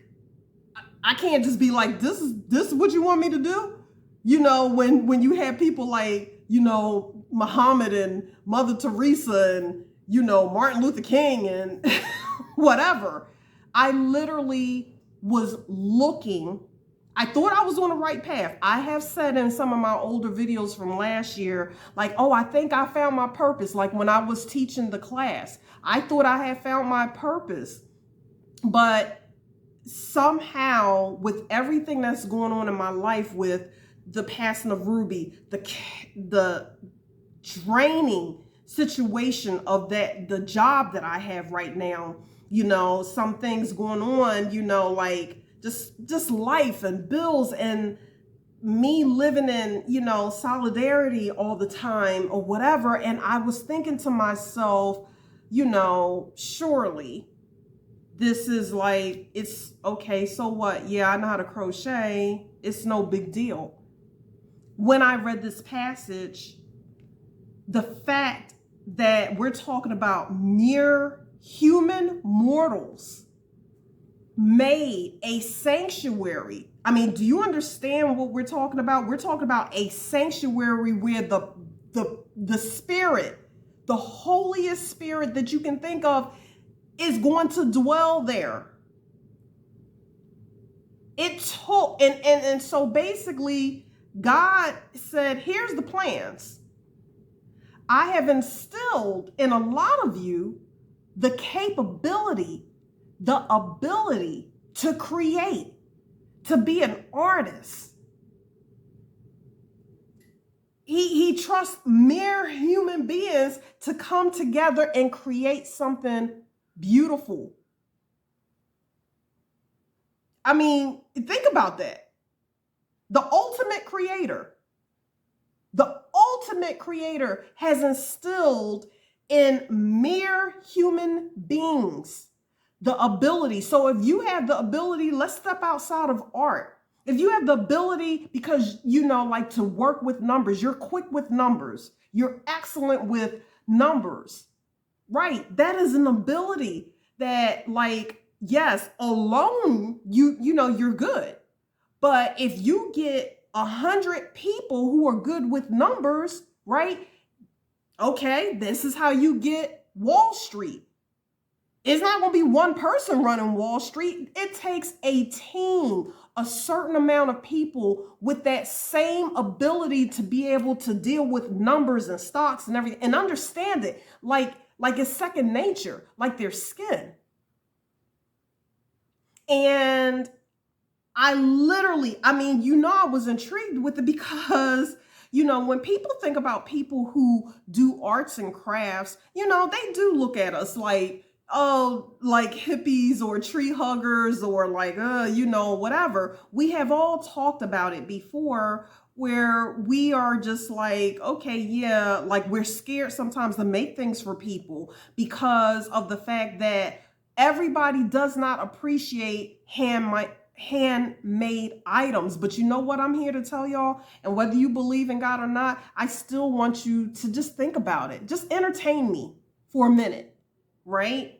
I can't just be like, this is what you want me to do. When you have people like, Muhammad and Mother Teresa and, Martin Luther King and whatever. I literally was looking. I thought I was on the right path. I have said in some of my older videos from last year, like, oh, I think I found my purpose. Like when I was teaching the class, I thought I had found my purpose. But somehow, with everything that's going on in my life, with the passing of Ruby, the draining situation of the job that I have right now, some things going on, like just life and bills, and me living in, solidarity all the time or whatever. And I was thinking to myself, surely this is like, it's okay. So what? Yeah, I know how to crochet. It's no big deal. When I read this passage, the fact that we're talking about mere human mortals made a sanctuary. I mean, do you understand what we're talking about? We're talking about a sanctuary where the spirit, the holiest spirit that you can think of, is going to dwell there. And so basically God said, here's the plans. I have instilled in a lot of you the capability, the ability to create, to be an artist. He trusts mere human beings to come together and create something beautiful. I mean, think about that. The ultimate creator has instilled in mere human beings the ability. So if you have the ability, let's step outside of art. If you have the ability, because like to work with numbers, you're quick with numbers, you're excellent with numbers, right? That is an ability that, like, yes, alone you're good. But if you get 100 people who are good with numbers, right? Okay, this is how you get Wall Street. It's not going to be one person running Wall Street. It takes a team, a certain amount of people with that same ability to be able to deal with numbers and stocks and everything and understand it like it's second nature, like their skin. And I was intrigued with it because, when people think about people who do arts and crafts, they do look at us like, oh, like hippies or tree huggers or like, whatever. We have all talked about it before where we are just like, okay, yeah, like we're scared sometimes to make things for people because of the fact that everybody does not appreciate handmade items. But you know what I'm here to tell y'all? And whether you believe in God or not, I still want you to just think about it. Just entertain me for a minute, right?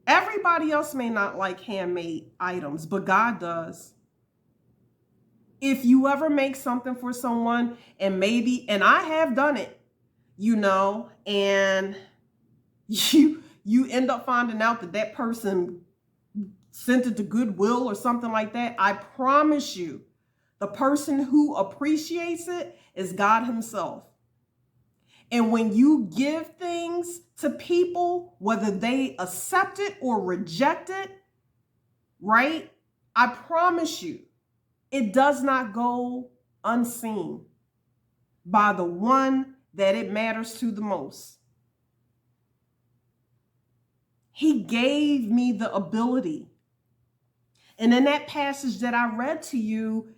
Everybody else may not like handmade items, but God does. If you ever make something for someone and I have done it, and you end up finding out that person sent it to Goodwill or something like that, I promise you, the person who appreciates it is God himself. And when you give things to people, whether they accept it or reject it, right? I promise you, it does not go unseen by the one that it matters to the most. He gave me the ability. And in that passage that I read to you,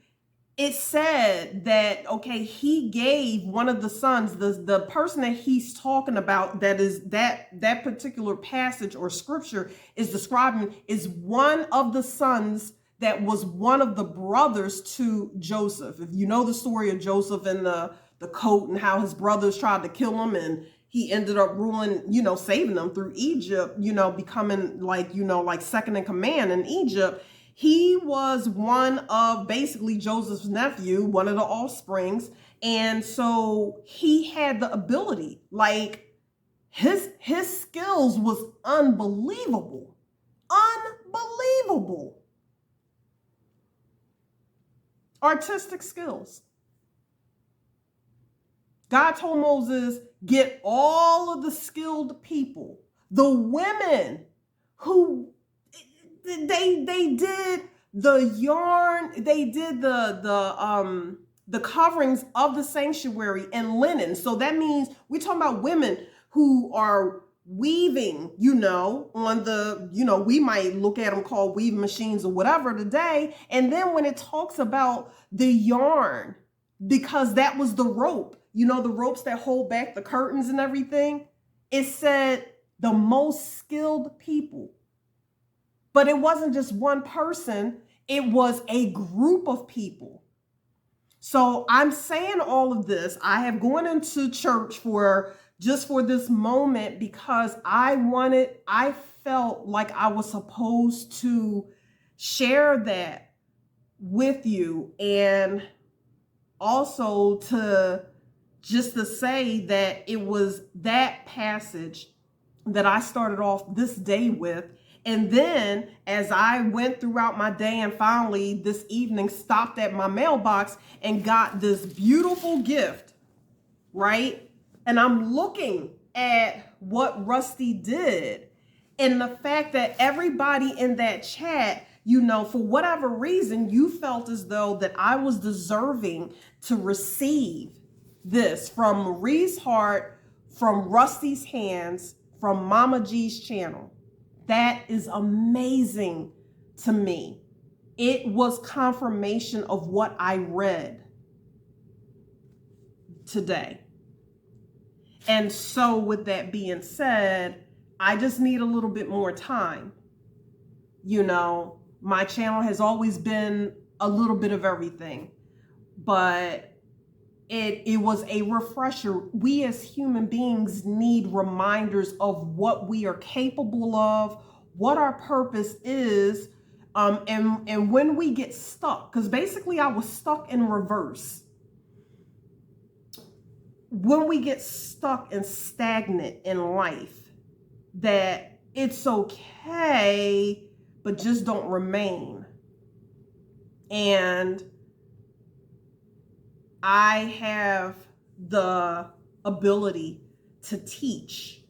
it said that, okay, he gave one of the sons, the person that he's talking about, that is that particular passage or scripture is describing, is one of the sons that was one of the brothers to Joseph. If you know the story of Joseph and the coat and how his brothers tried to kill him and he ended up ruling, saving them through Egypt, becoming like second in command in Egypt. He was one of basically Joseph's nephew, one of the offsprings. And so he had the ability, like his skills was unbelievable. Unbelievable. Artistic skills. God told Moses, get all of the skilled people, the women who they did the yarn, they did the coverings of the sanctuary and linen. So that means we're talking about women who are weaving, on the, we might look at them called weaving machines or whatever today. And then when it talks about the yarn, because that was the rope, the ropes that hold back the curtains and everything, it said the most skilled people. But it wasn't just one person, it was a group of people. So I'm saying all of this. I have gone into church for this moment because I felt like I was supposed to share that with you, and also to say that it was that passage that I started off this day with. And then as I went throughout my day and finally this evening stopped at my mailbox and got this beautiful gift, right? And I'm looking at what Rusty did, and the fact that everybody in that chat, for whatever reason, you felt as though that I was deserving to receive this from Marie's heart, from Rusty's hands, from Mama G's channel. That is amazing to me. It was confirmation of what I read today. And so with that being said, I just need a little bit more time. My channel has always been a little bit of everything, but it was a refresher. We as human beings need reminders of what we are capable of, what our purpose is, and when we get stuck, because basically I was stuck in reverse. When we get stuck and stagnant in life, that it's okay, but just don't remain. And I have the ability to teach.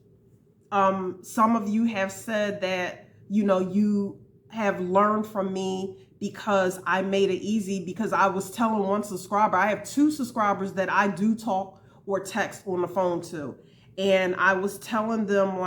Some of you have said that, you have learned from me because I made it easy, because I was telling one subscriber, I have 2 subscribers that I do talk or text on the phone to. And I was telling them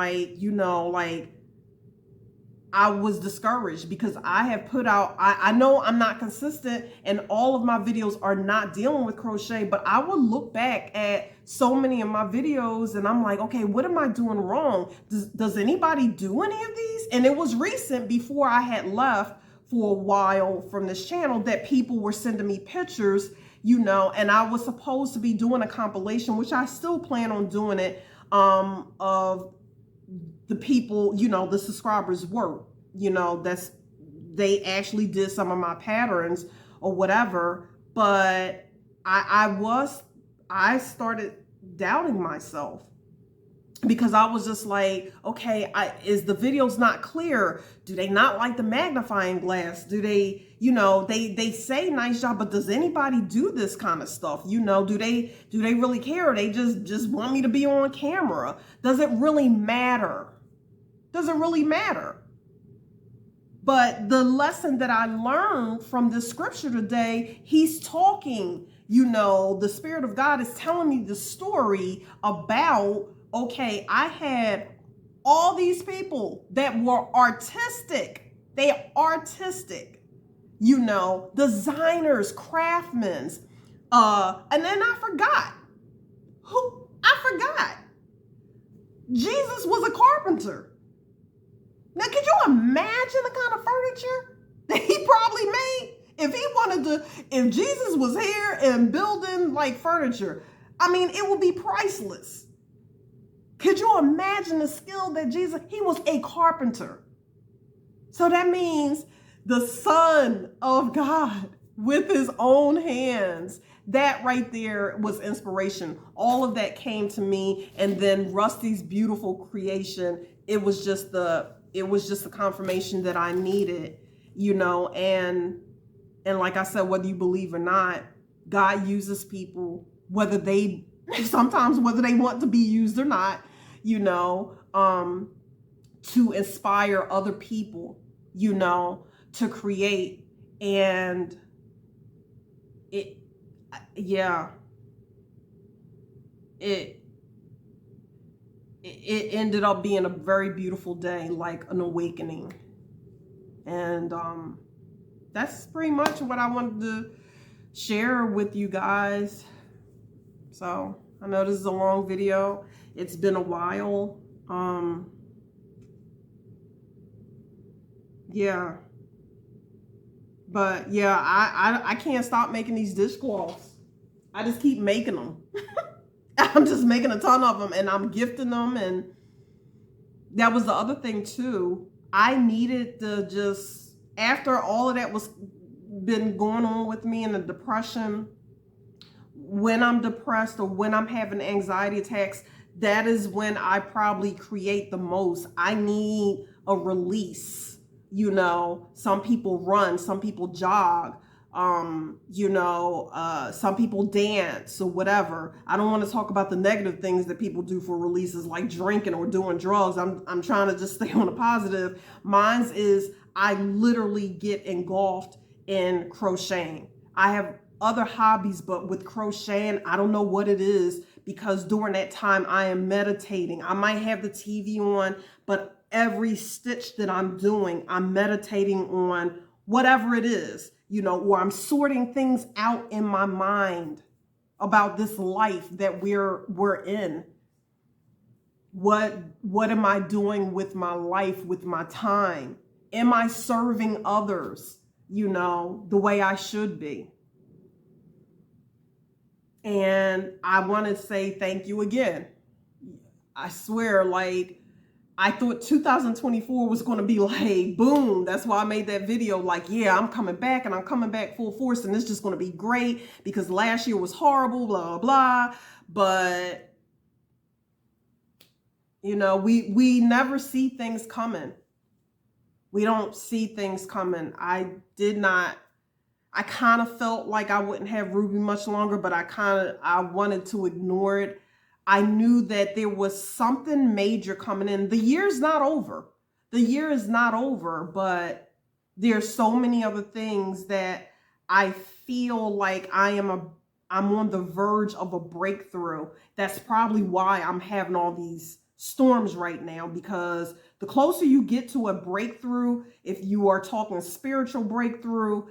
I was discouraged because I have put out, I know I'm not consistent and all of my videos are not dealing with crochet, but I would look back at so many of my videos and I'm like, okay, what am I doing wrong? Does anybody do any of these? And it was recent, before I had left for a while from this channel, that people were sending me pictures, and I was supposed to be doing a compilation, which I still plan on doing it, of the people, the subscribers work, they actually did some of my patterns or whatever. But I started doubting myself, because I was just like, okay, is the videos not clear? Do they not like the magnifying glass? Do they, they say nice job, but does anybody do this kind of stuff? Do they really care? Or they just want me to be on camera? Does it really matter? Does it really matter? But the lesson that I learned from this scripture today, he's talking, the Spirit of God is telling me the story about, okay, I had all these people that were artistic. They are artistic, designers, craftsmen. And then I forgot. Jesus was a carpenter. Now, could you imagine the kind of furniture that he probably made? If Jesus was here and building like furniture, I mean, it would be priceless. Could you imagine the skill that he was a carpenter. So that means the Son of God with his own hands, that right there was inspiration. All of that came to me. And then Rusty's beautiful creation, it was just the confirmation that I needed, and like I said, whether you believe or not, God uses people, whether they want to be used or not, to inspire other people, to create. And it ended up being a very beautiful day, like an awakening. And that's pretty much what I wanted to share with you guys. So I know this is a long video. It's been a while. Yeah. But yeah, I can't stop making these dishcloths. I just keep making them. I'm just making a ton of them and I'm gifting them. And that was the other thing too. I needed to just, after all of that was been going on with me and the depression, when I'm depressed or when I'm having anxiety attacks, that is when I probably create the most. I need a release. You know, some people run, some people jog, some people dance or whatever. I don't want to talk about the negative things that people do for releases, like drinking or doing drugs. I'm trying to just stay on the positive. Mine's is I literally get engulfed in crocheting. I have other hobbies, but with crocheting, I don't know what it is, because during that time I am meditating. I might have the TV on, but every stitch that I'm doing, I'm meditating on whatever it is, or I'm sorting things out in my mind about this life that we're in. What am I doing with my life, with my time? Am I serving others, the way I should be? And I want to say thank you again. I swear, I thought 2024 was going to be like, boom. That's why I made that video. Like, yeah, I'm coming back and I'm coming back full force. And it's just going to be great because last year was horrible, blah, blah. But, we never see things coming. We don't see things coming. I kind of felt like I wouldn't have Ruby much longer, but I wanted to ignore it. I knew that there was something major coming in. The year's not over. The year is not over, but there's so many other things that I feel like I'm on the verge of a breakthrough. That's probably why I'm having all these storms right now, because the closer you get to a breakthrough, if you are talking spiritual breakthrough,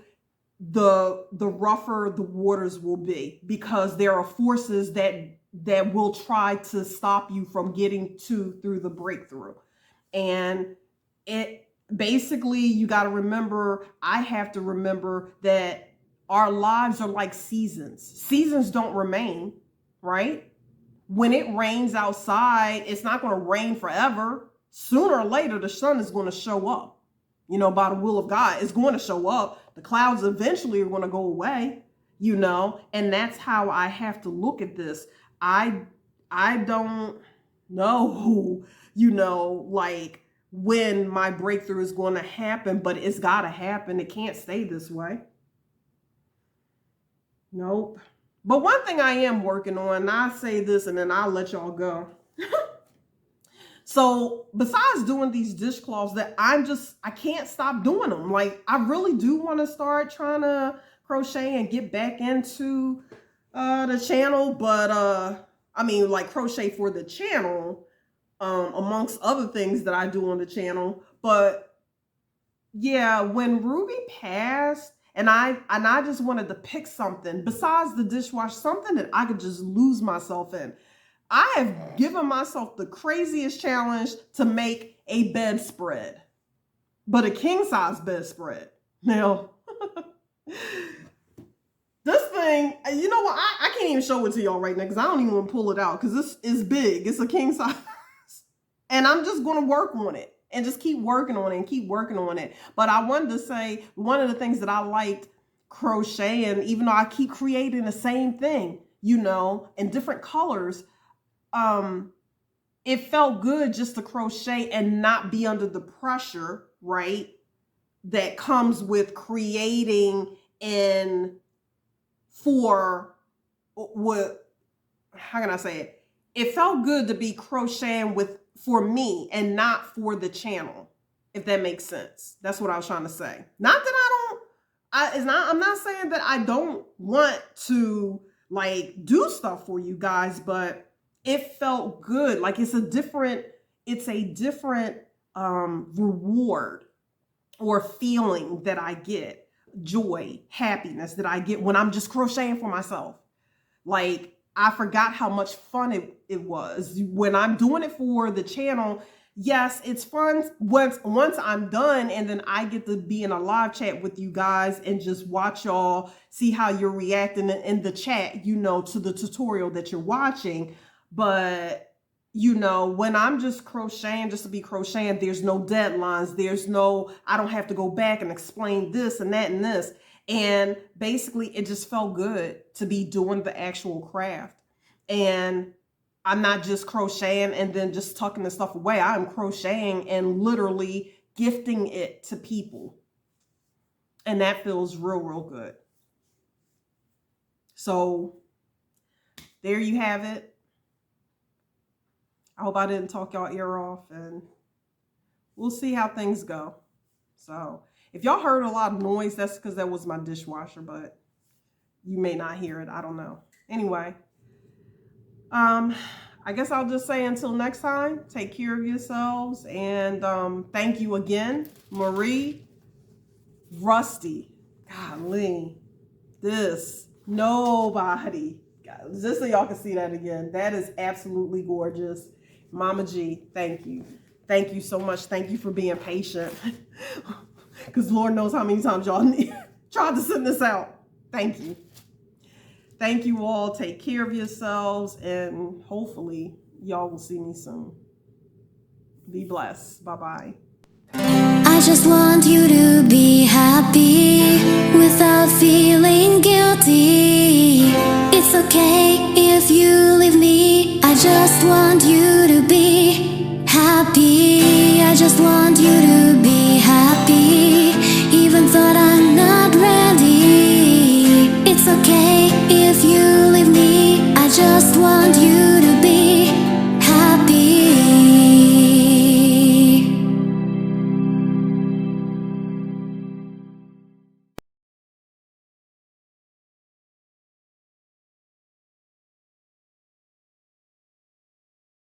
the rougher the waters will be, because there are forces that will try to stop you from getting through the breakthrough. And it basically, you got to remember, I have to remember that our lives are like seasons. Seasons don't remain, right? When it rains outside, it's not going to rain forever. Sooner or later, the sun is going to show up. By the will of God, it's going to show up. The clouds eventually are going to go away, and that's how I have to look at this. I don't know, when my breakthrough is going to happen, but it's got to happen. It can't stay this way. Nope. But one thing I am working on, and I'll say this and then I'll let y'all go. So besides doing these dishcloths that I can't stop doing them. Like, I really do want to start trying to crochet and get back into the channel. But crochet for the channel, amongst other things that I do on the channel. But yeah, when Ruby passed, and I just wanted to pick something besides the dishwasher, something that I could just lose myself in. I have given myself the craziest challenge to make a bedspread, but a king size bedspread. Now, this thing, you know what? I can't even show it to y'all right now because I don't even want to pull it out because this is big. It's a king size. And I'm just going to work on it and just keep working on it and keep working on it. But I wanted to say one of the things that I liked crocheting, even though I keep creating the same thing, in different colors, it felt good just to crochet and not be under the pressure, right, that comes with creating for what, how can I say it? It felt good to be crocheting for me and not for the channel, if that makes sense. That's what I was trying to say. Not that I'm not saying that I don't want to do stuff for you guys, but it felt good. Like it's a different reward or feeling that I get, joy, happiness that I get when I'm just crocheting for myself. Like I forgot how much fun it was when I'm doing it for the channel. Yes, it's fun once I'm done, and then I get to be in a live chat with you guys and just watch y'all, see how you're reacting in the chat, you know, to the tutorial that you're watching. But you know, when I'm just crocheting just to be crocheting, there's no deadlines. I don't have to go back and explain this and that and this. And basically it just felt good to be doing the actual craft. And I'm not just crocheting and then just tucking the stuff away. I'm crocheting and literally gifting it to people. And that feels real, real good. So there you have it. I hope I didn't talk y'all ear off, and we'll see how things go. So if y'all heard a lot of noise, that's because that was my dishwasher, but you may not hear it. I don't know. Anyway, I guess I'll just say until next time, take care of yourselves. And thank you again, Marie, Rusty. Golly, nobody. Just so y'all can see that again. That is absolutely gorgeous. Mama G, thank you. Thank you so much. Thank you for being patient. Because Lord knows how many times y'all tried to send this out. Thank you. Thank you all. Take care of yourselves. And hopefully y'all will see me soon. Be blessed. Bye-bye. I just want you to be happy without feeling guilty. It's okay if you leave me. I just want you to be happy. I just want you to be happy.